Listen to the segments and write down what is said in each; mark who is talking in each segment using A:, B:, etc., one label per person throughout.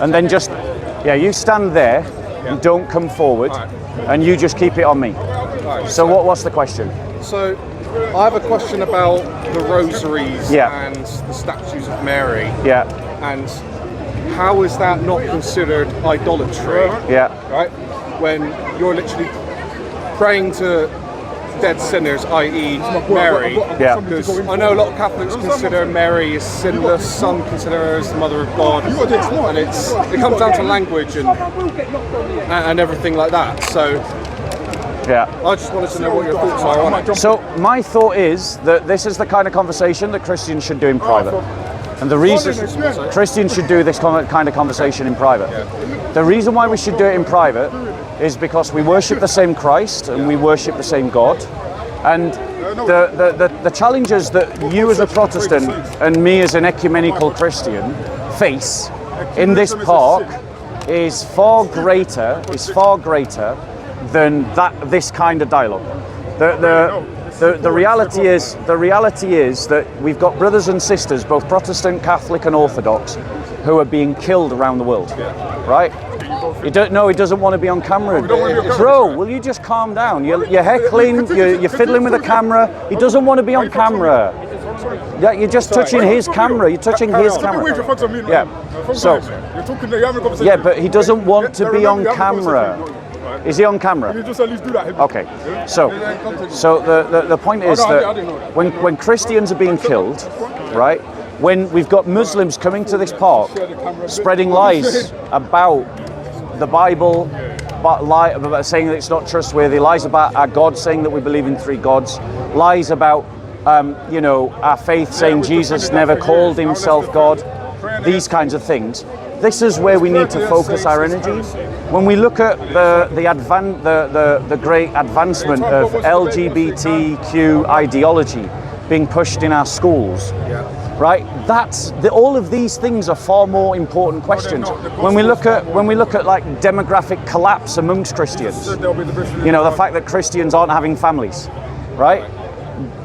A: And then just, you stand there and don't come forward, and you just keep it on me. So what's the question?
B: So I have a question about the rosaries and the statues of Mary.
A: Yeah.
B: And how is that not considered idolatry?
A: Yeah.
B: Right? When you're literally praying to dead sinners, i.e. Mary.
A: Yeah.
B: Because I know a lot of Catholics consider Mary as sinless, some consider her as the Mother of God, and it comes down to language and everything like that. So I just wanted to know what your thoughts are on it.
A: So my thought is that this is the kind of conversation that Christians should do in private. And the reason Christians should do this kind of conversation in private. The reason why we should do it in private is because we worship the same Christ and we worship the same God. And the challenges that you as a Protestant and me as an ecumenical Christian face in this park is far greater than this kind of dialogue. The reality is that we've got brothers and sisters, both Protestant, Catholic and Orthodox, who are being killed around the world, right? He doesn't want to be on camera. Bro, will you just calm down? You're heckling, you're fiddling with the camera. He doesn't want to be on camera. Yeah, you're just touching his camera. You're touching his camera. Yeah. So, yeah, but he doesn't want to be on camera. Is he on camera?
C: Can you just at least do that?
A: Okay. So the point is that when Christians are being killed, right? When we've got Muslims coming to this park, spreading lies about the Bible, about saying that it's not trustworthy, lies about our God, saying that we believe in three gods, lies about our faith, saying Jesus never called himself God, these kinds of things. This is where we need to focus our energy. When we look at the great advancement of LGBTQ ideology being pushed in our schools, right? All of these things are far more important questions. When we look at like demographic collapse amongst Christians, the fact that Christians aren't having families, right?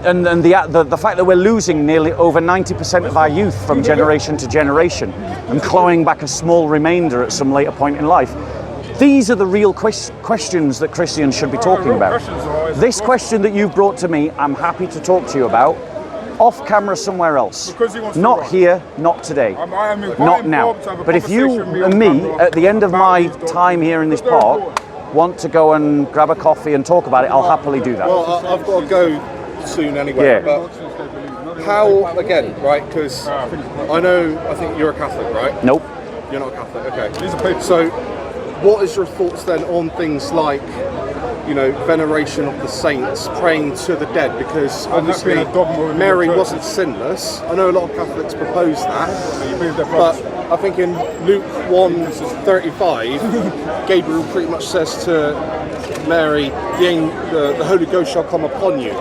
A: And the fact that we're losing nearly over 90% of our youth from generation to generation and clawing back a small remainder at some later point in life. These are the real questions that Christians should be talking about. This question that you've brought to me, I'm happy to talk to you about off camera somewhere else. Not here, not today, not now. But if you and me, at the end of my time here in this park, want to go and grab a coffee and talk about it, I'll happily do that.
B: Well, I've got to go soon anyway, but how, again, right, because I think you're a Catholic, right?
A: Nope.
B: You're not a Catholic, okay. So what is your thoughts then on things like, veneration of the saints, praying to the dead, because obviously Mary wasn't sinless. I know a lot of Catholics propose that, but I think in Luke 1:35, Gabriel pretty much says to Mary, the Holy Ghost shall come upon you.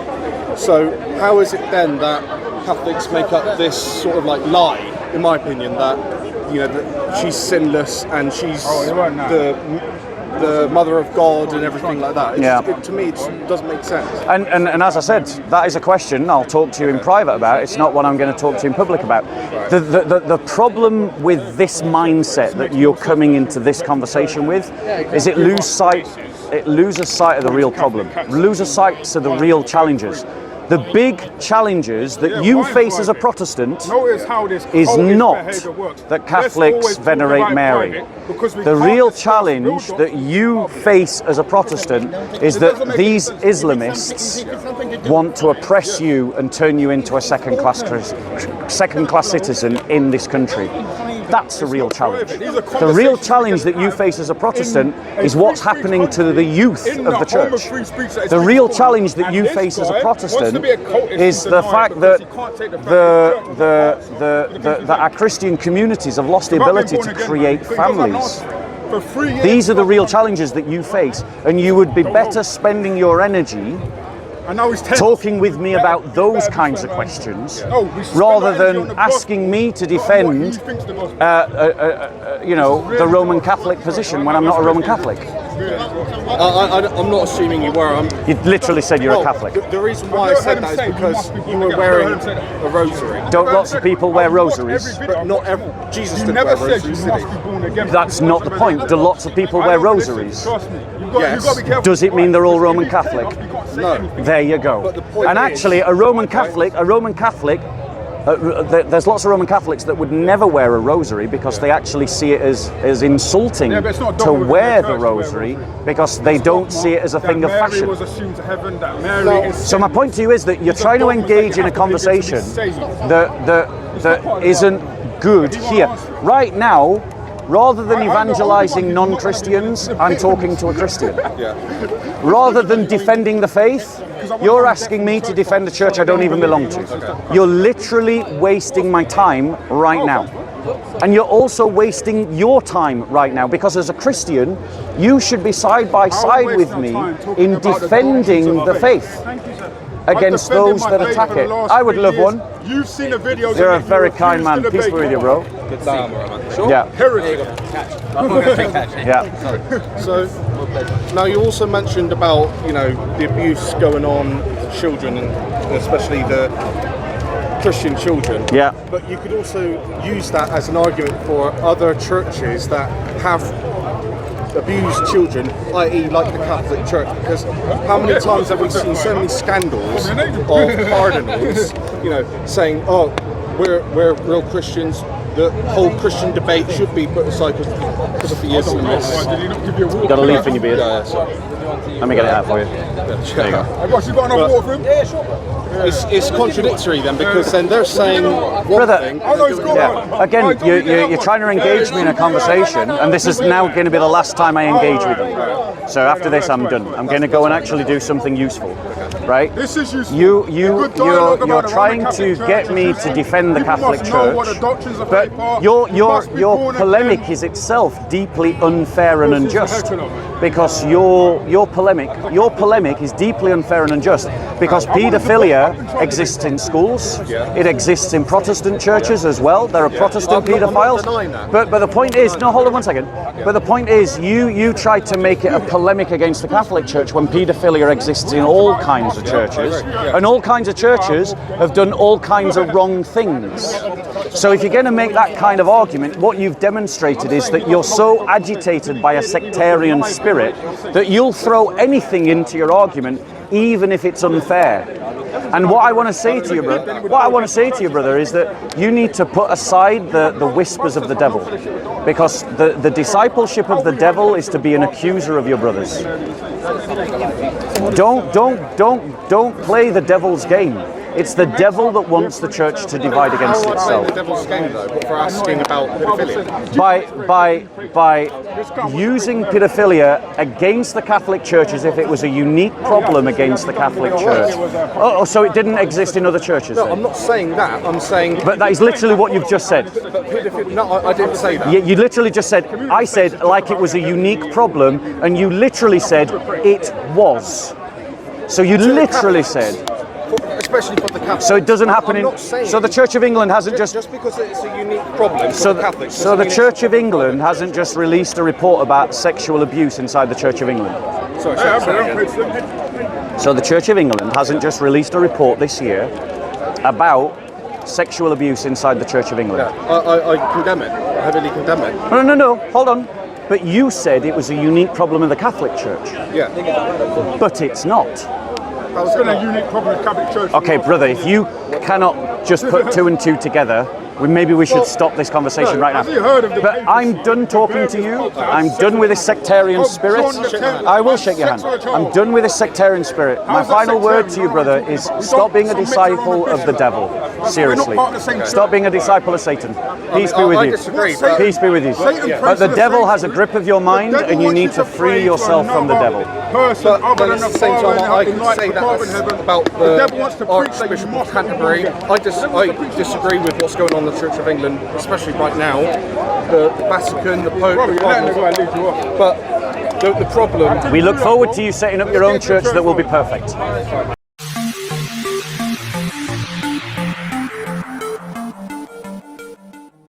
B: So how is it then that Catholics make up this sort of like lie, in my opinion, that that she's sinless and she's the Mother of God and everything like that? To me, it doesn't make sense.
A: And as I said, that is a question I'll talk to you in private about. It's not what I'm going to talk to you in public about. Right. The problem with this mindset that you're coming into this conversation with is it loses sight of the real problem, loses sight of the real challenges. The big challenges that you face as a Protestant is not that Catholics venerate Mary. The real challenge that you face as a Protestant is that these Islamists want to oppress you and turn you into a second-class citizen in this country. That's the real challenge. The real challenge that you face as a Protestant is what's happening to the youth of the church. The real challenge that you face as a Protestant is the fact that that our Christian communities have lost the ability to create families. These are the real challenges that you face, and you would be better spending your energy talking with me about those kinds of questions rather than asking me to defend the Roman Catholic position when I'm not a Roman Catholic.
B: I'm not assuming you were.
A: You literally said you're a Catholic.
B: The reason why I said that is because you were wearing a rosary.
A: Don't lots of people wear rosaries?
B: But not every. Jesus didn't wear rosaries, did he?
A: That's not the point. Do lots of people wear rosaries?
B: Yes.
A: Does it mean they're all Roman Catholic?
B: No.
A: There you go.
B: But the point
A: And actually, a Roman Catholic, there's lots of Roman Catholics that would never wear a rosary because they actually see it as insulting to wear the rosary because they don't see it as a thing of fashion. So my point to you is that you're trying to engage in a conversation that isn't good here. Right now, rather than evangelizing non-Christians, I'm talking to a Christian. Rather than defending the faith, you're asking me to defend a church I don't even belong to. You're literally wasting my time right now. And you're also wasting your time right now because as a Christian, you should be side by side with me in defending the faith against those that attack it. I would love one.
C: You've seen the videos.
A: You're a very kind man. Peace be with you, bro.
B: Good damn, man. Sure.
A: Yeah.
B: Yeah. So, now you also mentioned about, the abuse going on to children, and especially the Christian children.
A: Yeah.
B: But you could also use that as an argument for other churches that have abused children, i.e. like the Catholic Church, because how many times have we seen so many scandals of cardinals, saying, "Oh, we're real Christians. The whole Christian debate should be put aside because of the Islamists."
A: You got a leaf in your beard?
B: Yeah, sorry.
A: Let me get it out for you. There you go.
B: It's contradictory then, because then they're saying one thing.
A: Yeah. Again, you're trying to engage me in a conversation, and this is now going to be the last time I engage with you. So after this, I'm done. I'm going to go and actually do something useful, right?
C: This is useful.
A: You're trying to get me to defend the Catholic Church, but your polemic is itself deeply unfair and unjust, because your polemic is deeply unfair and unjust because paedophilia exists in schools. It exists in Protestant churches as well. There are Protestant paedophiles. But the point is, no, hold on one second. But the point is, you tried to make it a polemic against the Catholic Church when paedophilia exists in all kinds of churches, and all kinds of churches have done all kinds of wrong things. So if you're going to make that kind of argument, what you've demonstrated is that you're so agitated by a sectarian spirit that you'll throw anything into your argument, even if it's unfair. And what I want to say to you, brother, is that you need to put aside the whispers of the devil, because the discipleship of the devil is to be an accuser of your brothers. Don't play the devil's game. It's the devil that wants the church to divide against itself.
B: The devil's game, though, but for asking about pedophilia.
A: By using pedophilia against the Catholic Church as if it was a unique problem against the Catholic Church. Oh, so it didn't exist in other churches?
B: No,
A: then?
B: I'm not saying that. I'm saying.
A: But that is literally what you've just said.
B: But pedophilia. No, I didn't say that.
A: You literally just said. I said like it was a unique problem, and you literally said it was. So you literally said.
B: Especially for the Catholics.
A: So it doesn't happen in. So the Church of England hasn't
B: just because it's a unique problem for the Catholics.
A: So the Church of England hasn't just released a report about sexual abuse inside the Church of England.
B: Sorry.
A: So the Church of England hasn't just released a report this year about sexual abuse inside the Church of England.
B: Yeah, I condemn it. I heavily condemn it.
A: No. Hold on. But you said it was a unique problem in the Catholic Church.
B: Yeah.
A: But it's not.
C: It's been a unique problem with Catholic Church.
A: Okay, brother, if you cannot just put two and two together, maybe we should stop this conversation right now. But I'm done talking to you. I'm done with this sectarian spirit. I will shake your hand. I'm done with this sectarian spirit. My final word to you, brother, is stop being a disciple of the devil. Seriously. Stop being a disciple of Satan. Peace be with you. Peace be with you. But the devil has a grip of your mind, and you need to free yourself from the devil.
B: But at the same time, I can say that about the Archbishop of Canterbury. I disagree with what's going on in the Church of England, especially right now. The Vatican, the Pope, but the problem.
A: We look forward to you setting up your own church that will be perfect.